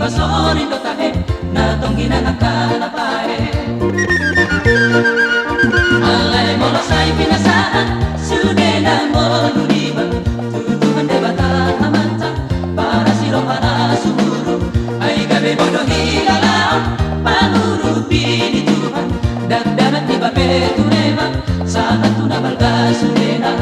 basorin do tahe na tonggina nakalapae. Alay mo say pinasaan sude na mo luniba tutuhan de bata amanta para siro para sumuru ay gabe bodo hilala panurupi di Tuhan dagdagat di bape tunema sana tuna balga sudena.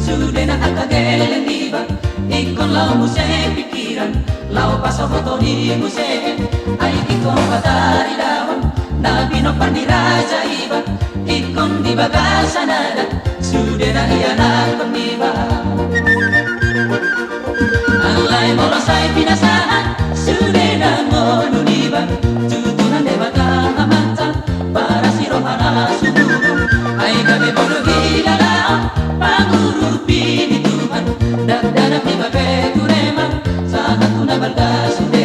Sudah nak kagelen diba, ikon lau muse pikiran, lau paso foto di muse, ay ikon batari dawan, nabi no pandiraja iba, ikon di bagasan ada, sudah na iyanan pendiba. Alay molo say pinasaan, sudah na mono diba, tutunan debata amanta, para si rohana sumuru, ay gabe bodo hilala. Pangurupi di Tuhan, dagdanak di babe turema, sana tuna balda sude.